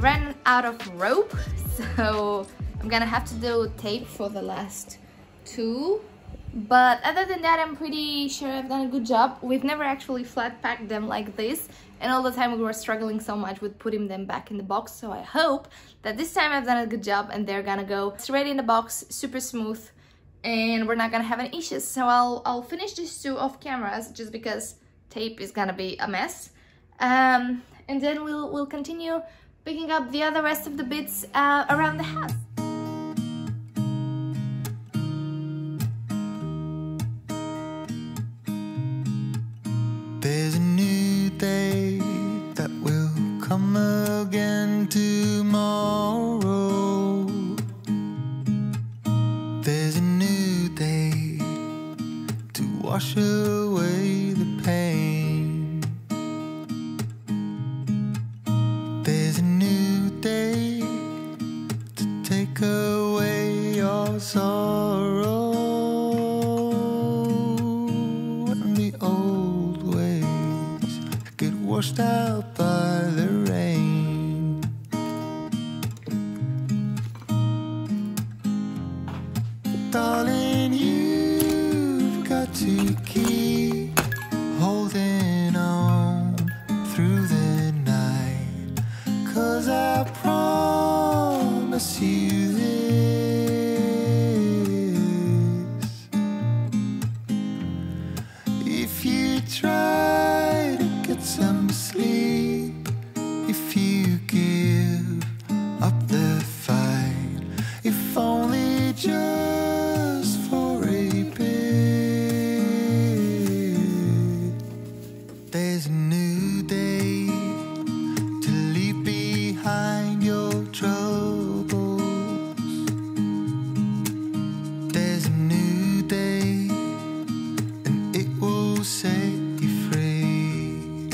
ran out of rope, so I'm gonna have to do tape for the last two. But other than that, I'm pretty sure I've done a good job. We've never actually flat packed them like this, and all the time we were struggling so much with putting them back in the box. So I hope that this time I've done a good job and they're gonna go straight in the box, super smooth, and we're not gonna have any issues. So I'll finish these two off cameras just because tape is gonna be a mess. And then we'll continue picking up the other rest of the bits around the house. There's a new day that will come again tomorrow. There's a new day to wash away the pain. There's a new day to take away your sorrow and the old ways get washed out by the rain. Darling, you've got to keep holding on through the night, 'cause I promise you this: if you try to get some sleep, if you give up the fight, if only just for a bit, there's a new day to leave behind your troubles. There's a new day and it will set you free.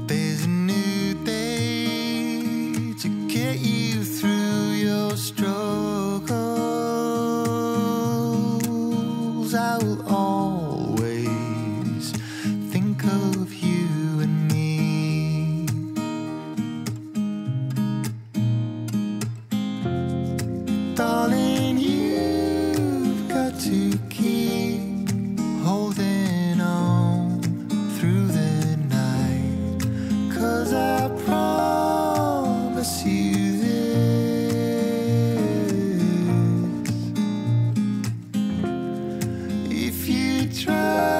There's a new day to get you through your struggles. I will always think of you and me. Darling, you've got to keep holding on through the night, 'cause I promise you this: if you try